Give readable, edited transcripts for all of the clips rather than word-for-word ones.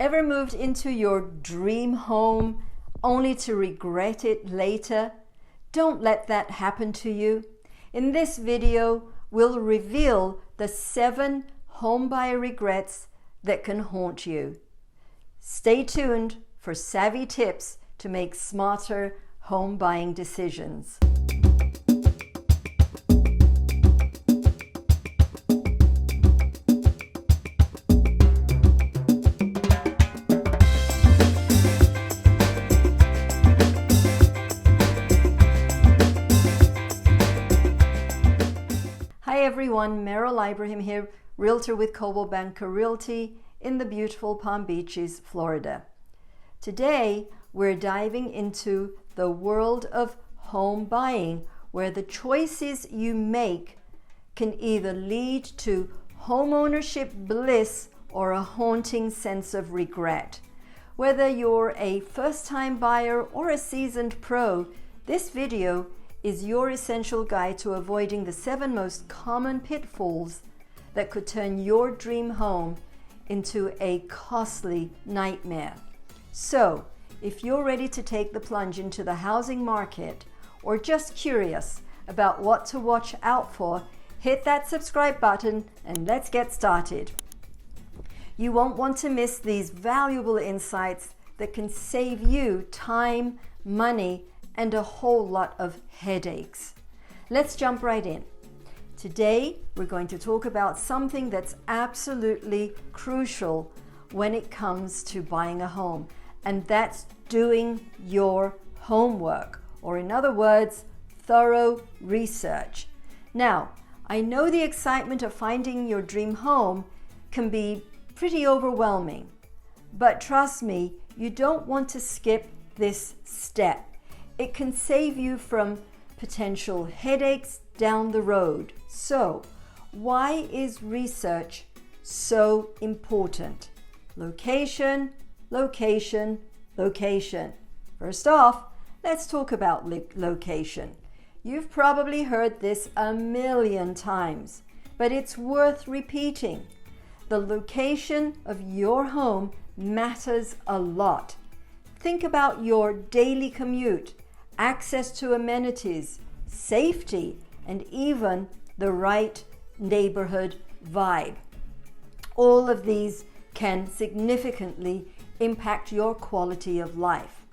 Ever moved into your dream home only to regret it later? Don't let that happen to you. In this video, we'll reveal the 7 homebuyer regrets that can haunt you. Stay tuned for savvy tips to make smarter home buying decisions. Hi everyone, Meral Ibrahim here, Realtor with Coldwell Banker Realty in the beautiful Palm Beaches, Florida. Today, we're diving into the world of home buying, where the choices you make can either lead to home ownership bliss or a haunting sense of regret. Whether you're a first-time buyer or a seasoned pro, this video is your essential guide to avoiding the 7 most common pitfalls that could turn your dream home into a costly nightmare. So, if you're ready to take the plunge into the housing market or just curious about what to watch out for, hit that subscribe button and let's get started. You won't want to miss these valuable insights that can save you time, money, and a whole lot of headaches. Let's jump right in. Today, we're going to talk about something that's absolutely crucial when it comes to buying a home, and that's doing your homework, or in other words, thorough research. Now, I know the excitement of finding your dream home can be pretty overwhelming, but trust me, you don't want to skip this step. It can save you from potential headaches down the road. So, why is research so important? Location, location, location. First off, let's talk about location. You've probably heard this a million times, but it's worth repeating. The location of your home matters a lot. Think about your daily commute, access to amenities, safety, and even the right neighborhood vibe. All of these can significantly impact your quality of life.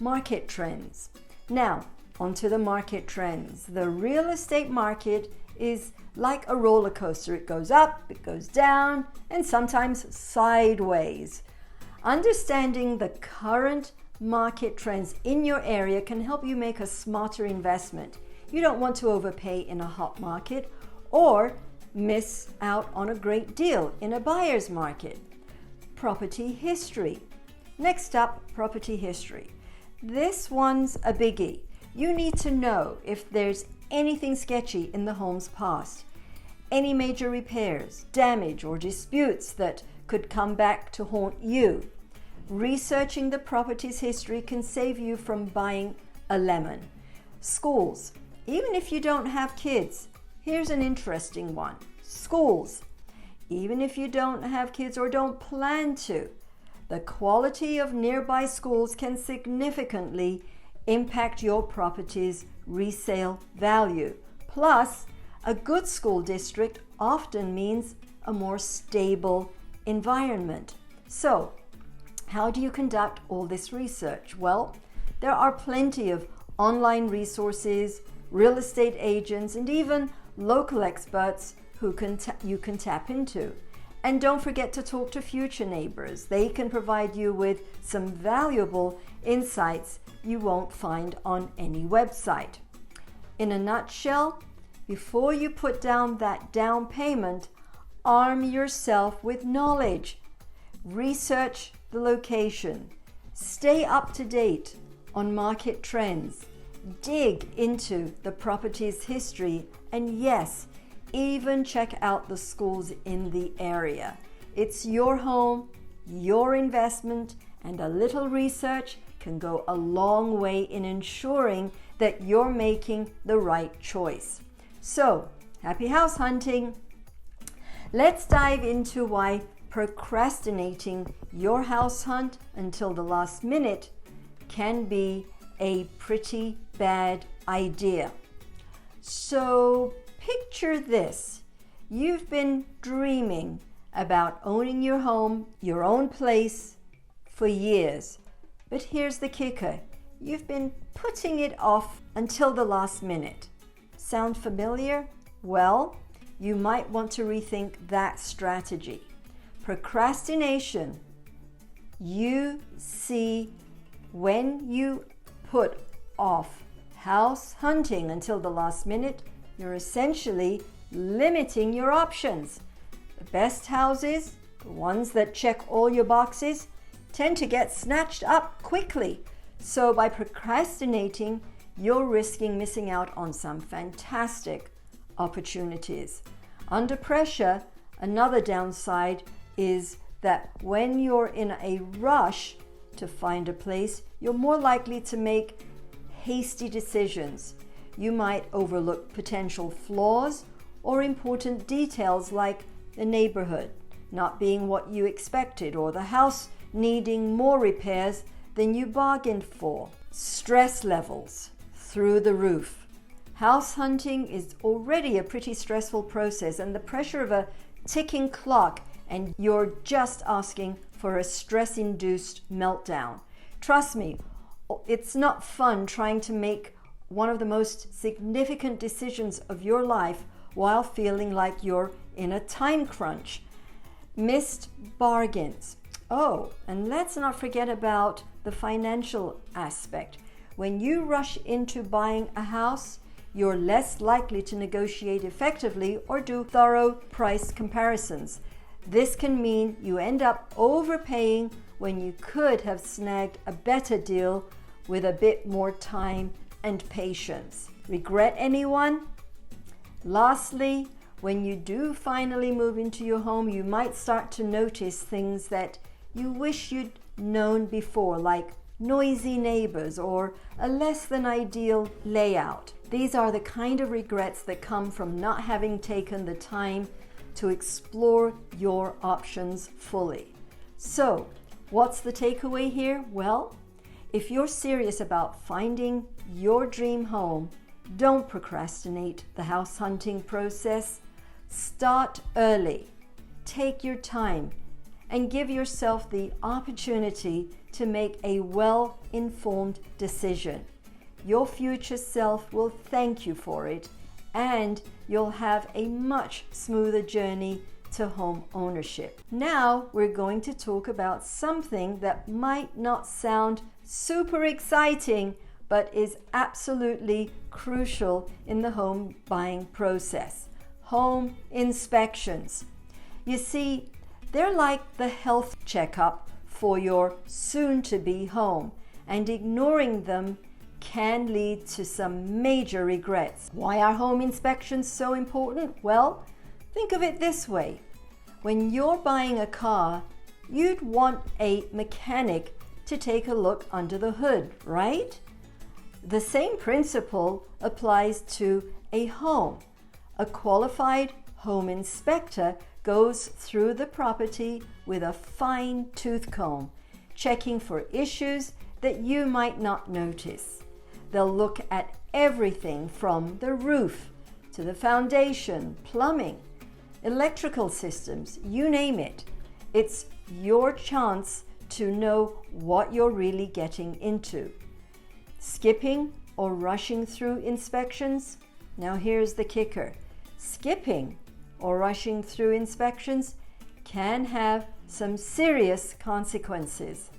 Market trends. Now, onto the market trends. The real estate market is like a roller coaster. It goes up, it goes down, and sometimes sideways. Understanding the current market trends in your area can help you make a smarter investment. You don't want to overpay in a hot market or miss out on a great deal in a buyer's market. Property history. Next up, property history. This one's a biggie. You need to know if there's anything sketchy in the home's past, any major repairs, damage, or disputes that could come back to haunt you. Researching the property's history can save you from buying a lemon. Schools. Even if you don't have kids, here's an interesting one. Schools. Even if you don't have kids or don't plan to, the quality of nearby schools can significantly impact your property's resale value. Plus, a good school district often means a more stable environment. So, how do you conduct all this research? Well, there are plenty of online resources, real estate agents, and even local experts who you can tap into. And don't forget to talk to future neighbors. They can provide you with some valuable insights you won't find on any website. In a nutshell, before you put down that down payment, arm yourself with knowledge. Research the location. Stay up to date on market trends. Dig into the property's history, and yes, even check out the schools in the area. It's your home, your investment, and a little research can go a long way in ensuring that you're making the right choice. So, happy house hunting! Let's dive into why procrastinating your house hunt until the last minute can be a pretty bad idea. So picture this. You've been dreaming about owning your home, your own place, for years. But here's the kicker. You've been putting it off until the last minute. Sound familiar? Well, you might want to rethink that strategy. Procrastination. You see, when you put off house hunting until the last minute, you're essentially limiting your options. The best houses, the ones that check all your boxes, tend to get snatched up quickly. So by procrastinating, you're risking missing out on some fantastic opportunities. Under pressure, another downside is that when you're in a rush to find a place, you're more likely to make hasty decisions. You might overlook potential flaws or important details like the neighborhood not being what you expected or the house needing more repairs than you bargained for. Stress levels through the roof. House hunting is already a pretty stressful process, and the pressure of a ticking clock, and you're just asking for a stress-induced meltdown. Trust me, it's not fun trying to make one of the most significant decisions of your life while feeling like you're in a time crunch. Missed bargains. Oh, and let's not forget about the financial aspect. When you rush into buying a house, you're less likely to negotiate effectively or do thorough price comparisons. This can mean you end up overpaying when you could have snagged a better deal with a bit more time and patience. Regret anyone? Lastly, when you do finally move into your home, you might start to notice things that you wish you'd known before, like noisy neighbors or a less than ideal layout. These are the kind of regrets that come from not having taken the time to explore your options fully. So, what's the takeaway here? Well, if you're serious about finding your dream home, don't procrastinate the house hunting process. Start early. Take your time and give yourself the opportunity to make a well-informed decision. Your future self will thank you for it, and you'll have a much smoother journey to home ownership. Now we're going to talk about something that might not sound super exciting, but is absolutely crucial in the home buying process: home inspections. You see, they're like the health checkup for your soon-to-be home, and ignoring them can lead to some major regrets. Why are home inspections so important? Well, think of it this way. When you're buying a car, you'd want a mechanic to take a look under the hood, right? The same principle applies to a home. A qualified home inspector goes through the property with a fine tooth comb, checking for issues that you might not notice. They'll look at everything from the roof to the foundation, plumbing, electrical systems, you name it. It's your chance to know what you're really getting into. Skipping or rushing through inspections? Now here's the kicker. Skipping or rushing through inspections can have some serious consequences.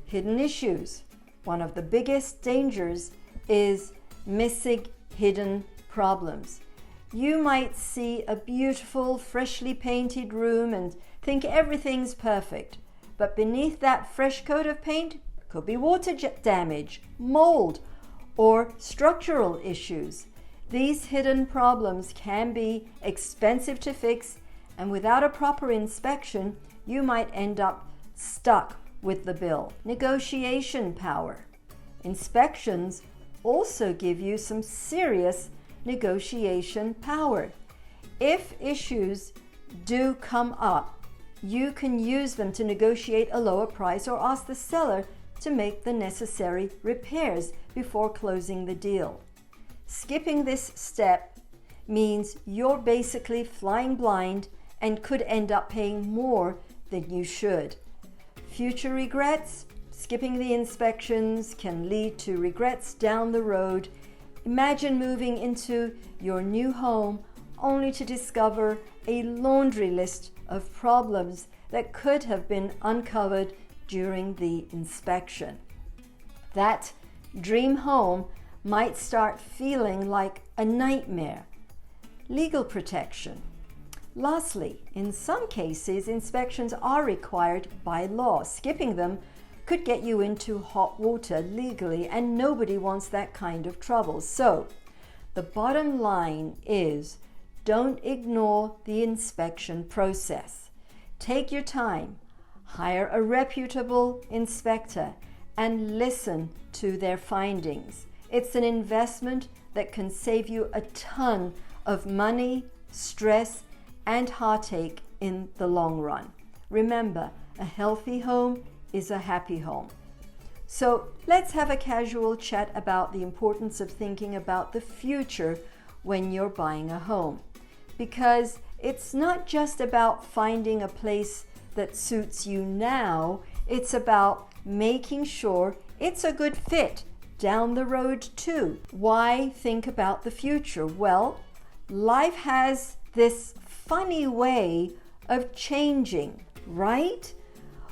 Hidden issues. One of the biggest dangers is missing hidden problems. You might see a beautiful, freshly painted room and think everything's perfect, but beneath that fresh coat of paint could be water damage, mold, or structural issues. These hidden problems can be expensive to fix, and without a proper inspection, you might end up stuck with the bill. Negotiation power. Inspections also give you some serious negotiation power. If issues do come up, you can use them to negotiate a lower price or ask the seller to make the necessary repairs before closing the deal. Skipping this step means you're basically flying blind and could end up paying more than you should. Future regrets? Skipping the inspections can lead to regrets down the road. Imagine moving into your new home only to discover a laundry list of problems that could have been uncovered during the inspection. That dream home might start feeling like a nightmare. Legal protection. Lastly, in some cases, inspections are required by law. Skipping them could get you into hot water legally, and nobody wants that kind of trouble. So, the bottom line is, don't ignore the inspection process. Take your time, hire a reputable inspector, and listen to their findings. It's an investment that can save you a ton of money, stress, and heartache in the long run. Remember, a healthy home is a happy home. So let's have a casual chat about the importance of thinking about the future when you're buying a home. Because it's not just about finding a place that suits you now, it's about making sure it's a good fit down the road too. Why think about the future? Well, life has this funny way of changing, right?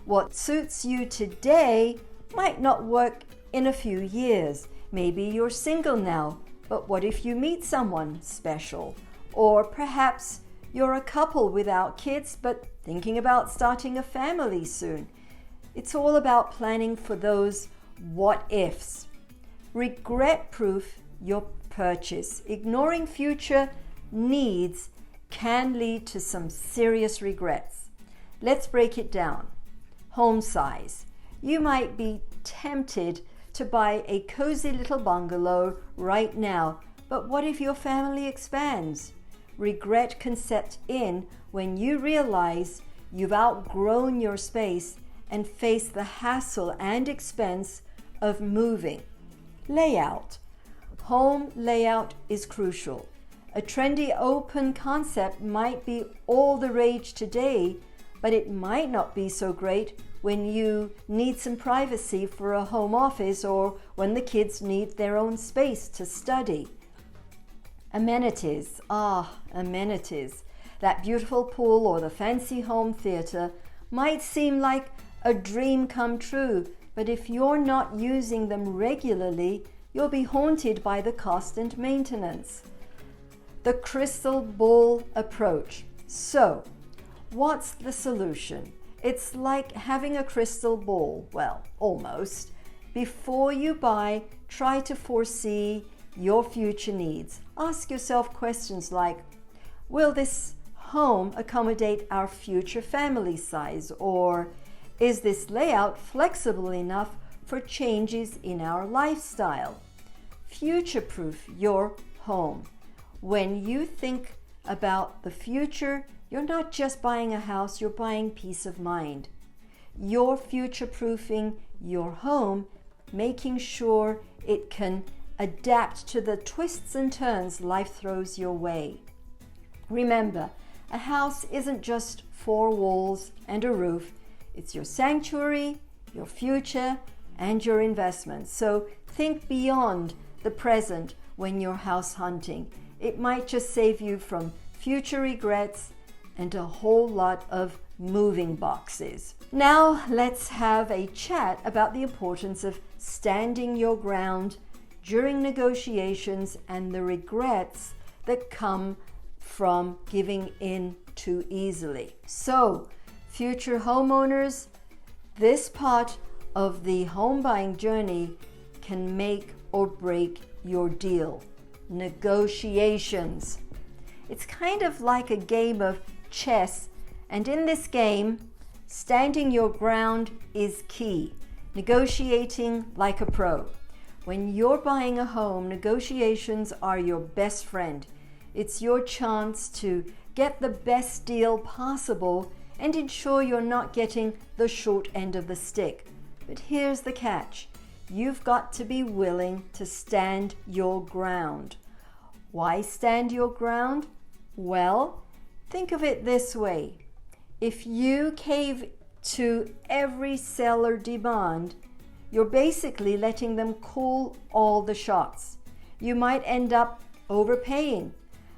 What suits you today might not work in a few years. Maybe you're single now, but what if you meet someone special? Or perhaps you're a couple without kids, but thinking about starting a family soon. It's all about planning for those what ifs. Regret-proof your purchase. Ignoring future needs can lead to some serious regrets. Let's break it down. Home size. You might be tempted to buy a cozy little bungalow right now, but what if your family expands? Regret can set in when you realize you've outgrown your space and face the hassle and expense of moving. Layout. Home layout is crucial. A trendy open concept might be all the rage today, but it might not be so great when you need some privacy for a home office or when the kids need their own space to study. Amenities. Amenities. That beautiful pool or the fancy home theater might seem like a dream come true, but if you're not using them regularly, you'll be haunted by the cost and maintenance. The crystal ball approach. So, what's the solution? It's like having a crystal ball. Well, almost. Before you buy, try to foresee your future needs. Ask yourself questions like, will this home accommodate our future family size? Or is this layout flexible enough for changes in our lifestyle? Future-proof your home. When you think about the future, you're not just buying a house, you're buying peace of mind. You're future-proofing your home, making sure it can adapt to the twists and turns life throws your way. Remember, a house isn't just four walls and a roof. It's your sanctuary, your future, and your investment. So think beyond the present when you're house hunting. It might just save you from future regrets and a whole lot of moving boxes. Now let's have a chat about the importance of standing your ground during negotiations and the regrets that come from giving in too easily. So, future homeowners, this part of the home buying journey can make or break your deal. Negotiations. It's kind of like a game of chess, and in this game, standing your ground is key. Negotiating like a pro. When you're buying a home, negotiations are your best friend. It's your chance to get the best deal possible and ensure you're not getting the short end of the stick. But here's the catch. You've got to be willing to stand your ground. Why stand your ground? Well, think of it this way. If you cave to every seller demand, you're basically letting them call all the shots. You might end up overpaying,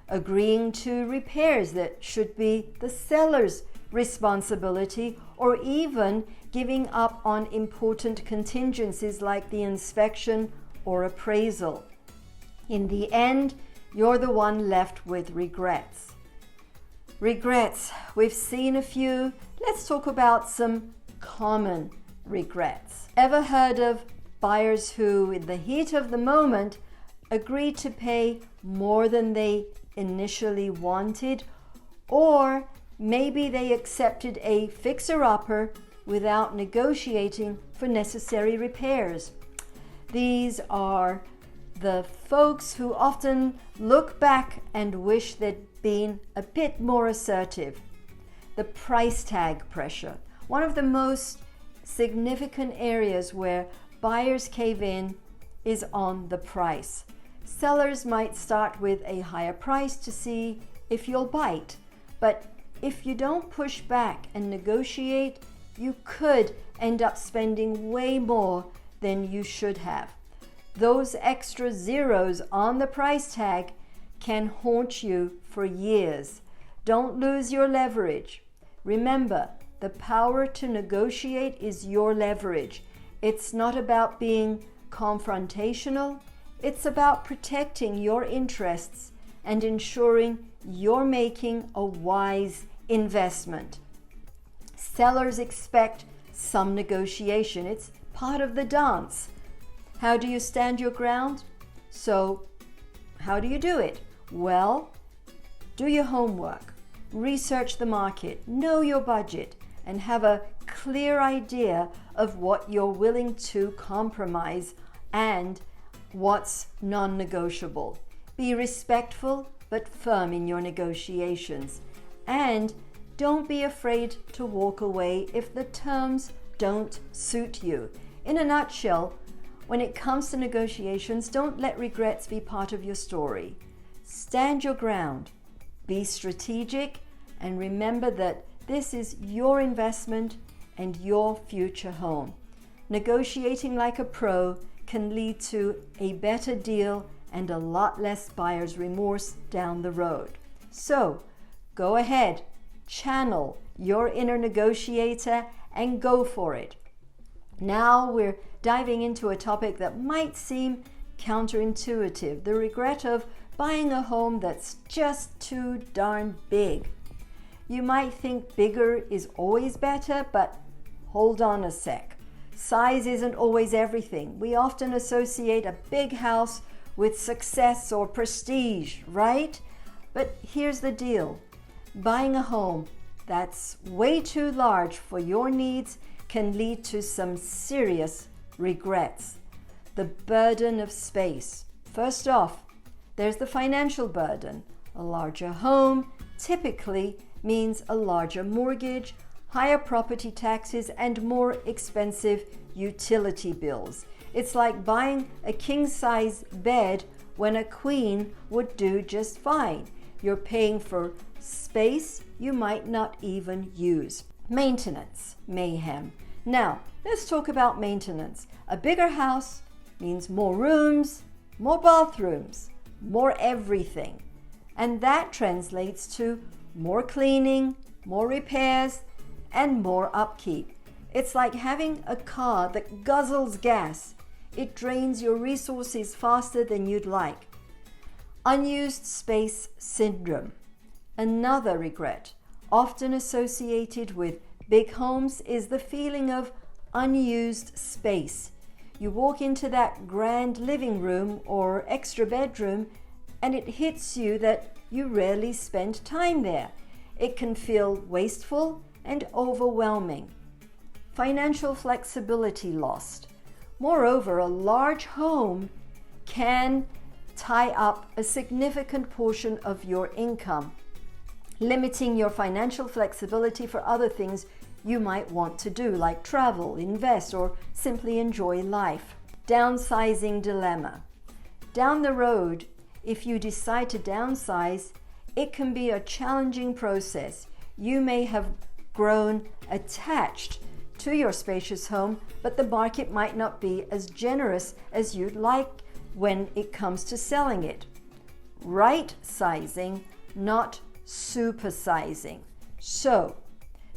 agreeing to repairs that should be the seller's responsibility, or even giving up on important contingencies like the inspection or appraisal. In the end, you're the one left with regrets. Regrets, we've seen a few. Let's talk about some common regrets. Ever heard of buyers who, in the heat of the moment, agreed to pay more than they initially wanted, or maybe they accepted a fixer-upper without negotiating for necessary repairs? These are the folks who often look back and wish they'd been a bit more assertive. The price tag pressure, one of the most significant areas where buyers cave in, is on the price. Sellers might start with a higher price to see if you'll bite, but if you don't push back and negotiate, you could end up spending way more than you should have. Those extra zeros on the price tag can haunt you for years. Don't lose your leverage. Remember, the power to negotiate is your leverage. It's not about being confrontational. It's about protecting your interests and ensuring you're making a wise investment. Sellers expect some negotiation. It's part of the dance. How do you stand your ground? So, how do you do it? Well, do your homework, research the market, know your budget, and have a clear idea of what you're willing to compromise and what's non-negotiable. Be respectful but firm in your negotiations, and don't be afraid to walk away if the terms don't suit you. In a nutshell, when it comes to negotiations, don't let regrets be part of your story. Stand your ground, be strategic, and remember that this is your investment and your future home. Negotiating like a pro can lead to a better deal and a lot less buyer's remorse down the road. So, go ahead, channel your inner negotiator and go for it. Now we're diving into a topic that might seem counterintuitive, the regret of buying a home that's just too darn big. You might think bigger is always better, but hold on a sec. Size isn't always everything. We often associate a big house with success or prestige, right? But here's the deal. Buying a home that's way too large for your needs can lead to some serious regrets. The burden of space. First off, there's the financial burden. A larger home typically means a larger mortgage, higher property taxes, and more expensive utility bills. It's like buying a king-size bed when a queen would do just fine. You're paying for space you might not even use. Maintenance, mayhem. Now, let's talk about maintenance. A bigger house means more rooms, more bathrooms, more everything. And that translates to more cleaning, more repairs, and more upkeep. It's like having a car that guzzles gas. It drains your resources faster than you'd like. Unused space syndrome. Another regret, often associated with big homes, is the feeling of unused space. You walk into that grand living room or extra bedroom, and it hits you that you rarely spend time there. It can feel wasteful and overwhelming. Financial flexibility lost. Moreover, a large home can tie up a significant portion of your income. limiting your financial flexibility for other things you might want to do, like travel, invest, or simply enjoy life. Downsizing dilemma. Down the road, if you decide to downsize, it can be a challenging process. You may have grown attached to your spacious home, but the market might not be as generous as you'd like when it comes to selling it. Right sizing, not supersizing. So,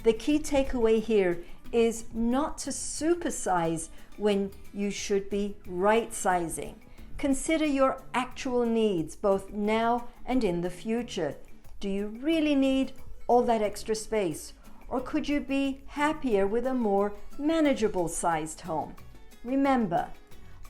the key takeaway here is not to supersize when you should be right sizing. Consider your actual needs, both now and in the future. Do you really need all that extra space? Or could you be happier with a more manageable sized home? Remember,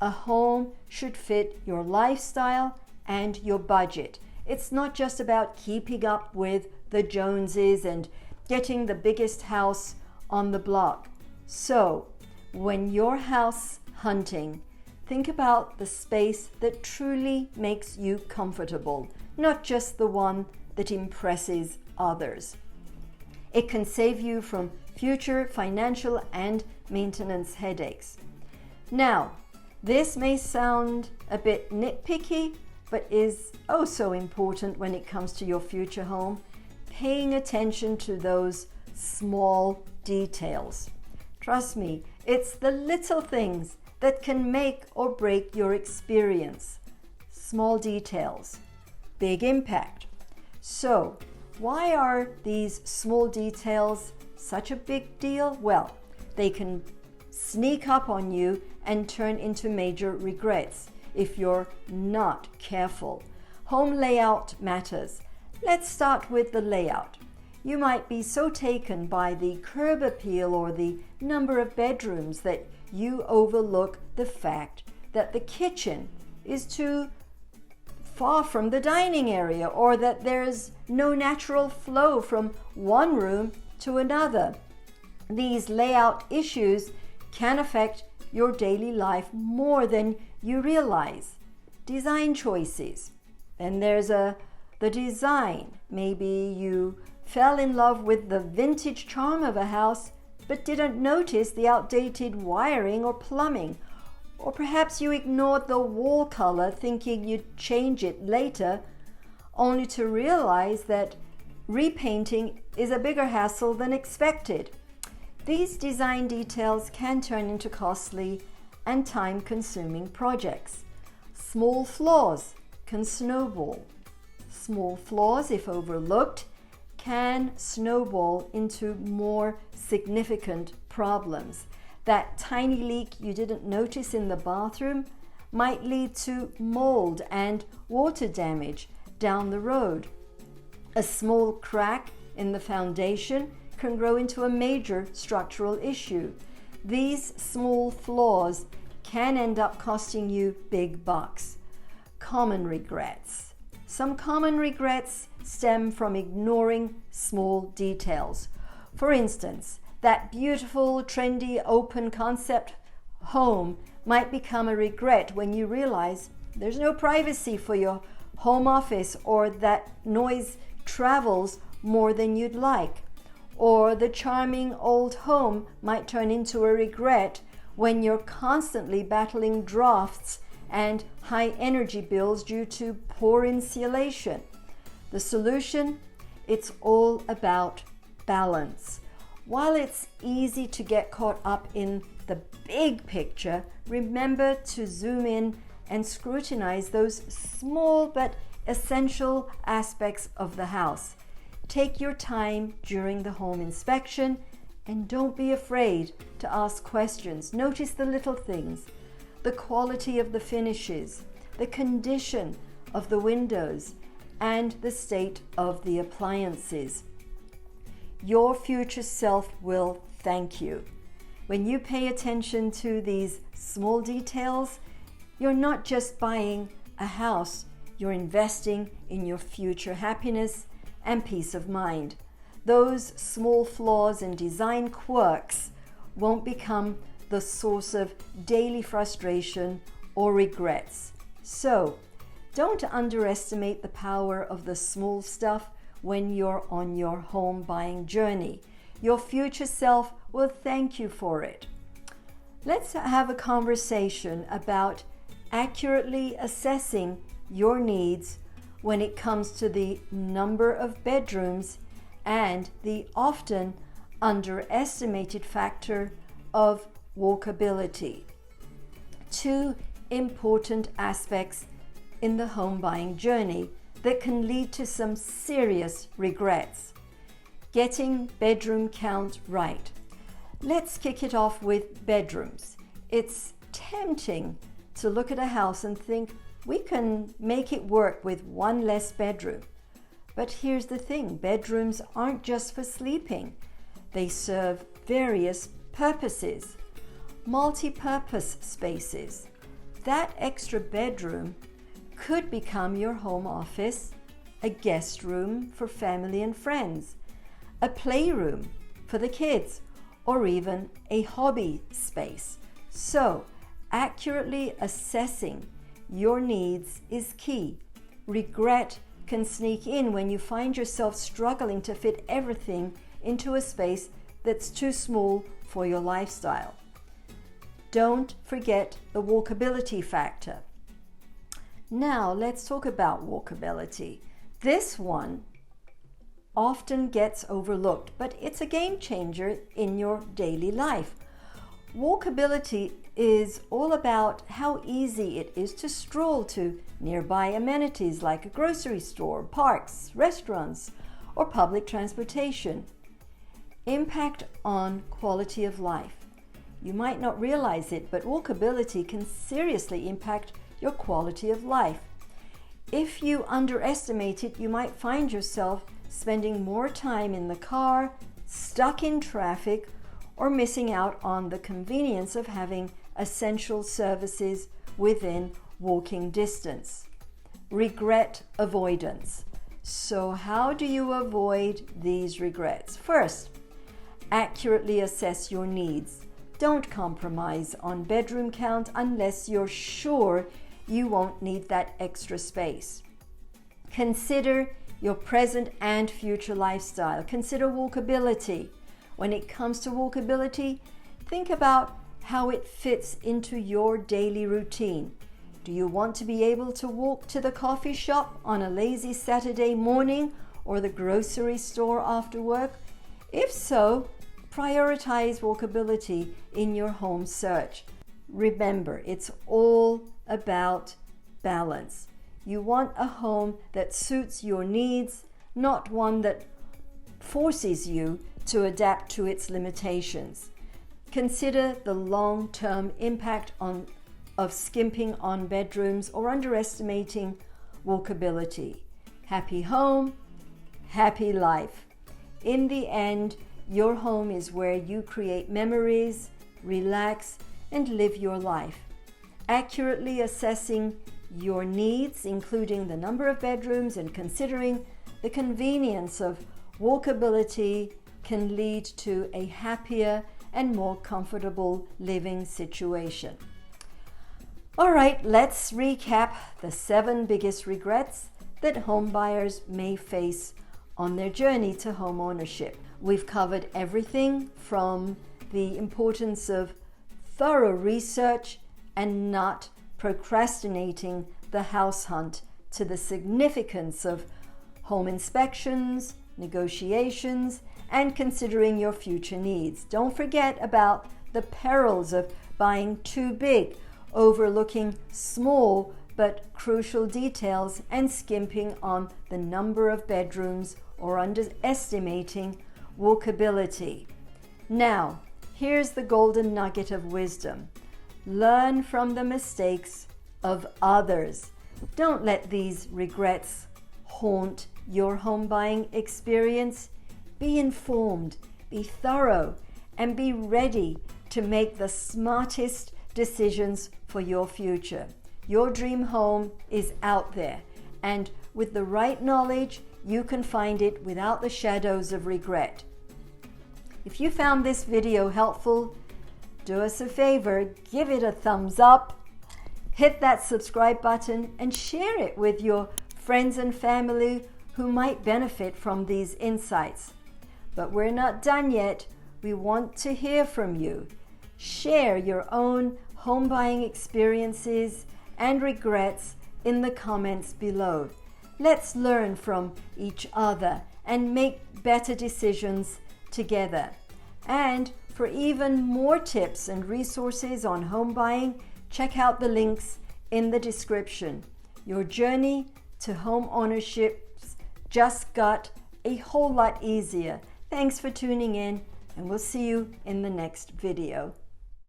a home should fit your lifestyle and your budget. It's not just about keeping up with the Joneses and getting the biggest house on the block. So, when you're house hunting, think about the space that truly makes you comfortable, not just the one that impresses others. It can save you from future financial and maintenance headaches. Now, this may sound a bit nitpicky, but is oh so important when it comes to your future home, paying attention to those small details. Trust me, it's the little things that can make or break your experience. Small details, big impact. So, why are these small details such a big deal? Well, they can sneak up on you and turn into major regrets if you're not careful. Home layout matters. Let's start with the layout. You might be so taken by the curb appeal or the number of bedrooms that you overlook the fact that the kitchen is too far from the dining area, or that there's no natural flow from one room to another. These layout issues can affect your daily life more than you realize. Design choices. Then there's the design. Maybe you fell in love with the vintage charm of a house but didn't notice the outdated wiring or plumbing. Or perhaps you ignored the wall color thinking you'd change it later, only to realize that repainting is a bigger hassle than expected. These design details can turn into costly and time-consuming projects. Small flaws can snowball. Small flaws, if overlooked, can snowball into more significant problems. That tiny leak you didn't notice in the bathroom might lead to mold and water damage down the road. A small crack in the foundation can grow into a major structural issue. These small flaws can end up costing you big bucks. Common regrets. Some common regrets stem from ignoring small details. For instance, that beautiful, trendy, open concept home might become a regret when you realize there's no privacy for your home office, or that noise travels more than you'd like. Or the charming old home might turn into a regret when you're constantly battling drafts and high energy bills due to poor insulation. The solution? It's all about balance. While it's easy to get caught up in the big picture, remember to zoom in and scrutinize those small but essential aspects of the house. Take your time during the home inspection and don't be afraid to ask questions. Notice the little things, the quality of the finishes, the condition of the windows, and the state of the appliances. Your future self will thank you. When you pay attention to these small details, you're not just buying a house, you're investing in your future happiness and peace of mind. Those small flaws and design quirks won't become the source of daily frustration or regrets. So, don't underestimate the power of the small stuff when you're on your home buying journey. Your future self will thank you for it. Let's have a conversation about accurately assessing your needs when it comes to the number of bedrooms and the often underestimated factor of walkability. Two important aspects in the home buying journey that can lead to some serious regrets. Getting bedroom count right. Let's kick it off with bedrooms. It's tempting to look at a house and think we can make it work with one less bedroom. But here's the thing, bedrooms aren't just for sleeping. They serve various purposes, multi-purpose spaces. That extra bedroom could become your home office, a guest room for family and friends, a playroom for the kids, or even a hobby space. So, accurately assessing your needs is key. Regret can sneak in when you find yourself struggling to fit everything into a space that's too small for your lifestyle. Don't forget the walkability factor. Now let's talk about walkability. This one often gets overlooked, but it's a game changer in your daily life. Walkability is all about how easy it is to stroll to nearby amenities like a grocery store, parks, restaurants, or public transportation. Impact on quality of life. You might not realize it, but walkability can seriously impact your quality of life. If you underestimate it, you might find yourself spending more time in the car, stuck in traffic, or missing out on the convenience of having essential services within walking distance. Regret avoidance. So how do you avoid these regrets? First, accurately assess your needs. Don't compromise on bedroom count unless you're sure you won't need that extra space. Consider your present and future lifestyle. Consider walkability. When it comes to walkability, think about how it fits into your daily routine. Do you want to be able to walk to the coffee shop on a lazy Saturday morning or the grocery store after work? If so, prioritize walkability in your home search. Remember, it's all about balance. You want a home that suits your needs, not one that forces you to adapt to its limitations. Consider the long-term impact of skimping on bedrooms or underestimating walkability. Happy home, happy life. In the end, your home is where you create memories, relax, and live your life. Accurately assessing your needs, including the number of bedrooms and considering the convenience of walkability, can lead to a happier and more comfortable living situation. All right, let's recap the 7 biggest regrets that homebuyers may face on their journey to home ownership. We've covered everything from the importance of thorough research and not procrastinating the house hunt to the significance of home inspections, negotiations, and considering your future needs. Don't forget about the perils of buying too big, overlooking small but crucial details, and skimping on the number of bedrooms or underestimating walkability. Now, here's the golden nugget of wisdom. Learn from the mistakes of others. Don't let these regrets haunt your home buying experience. Be informed, be thorough, and be ready to make the smartest decisions for your future. Your dream home is out there, and with the right knowledge, you can find it without the shadows of regret. If you found this video helpful, do us a favor, give it a thumbs up, hit that subscribe button, and share it with your friends and family who might benefit from these insights. But we're not done yet. We want to hear from you. Share your own home buying experiences and regrets in the comments below. Let's learn from each other and make better decisions together. And for even more tips and resources on home buying, check out the links in the description. Your journey to home ownership just got a whole lot easier. Thanks for tuning in, and we'll see you in the next video.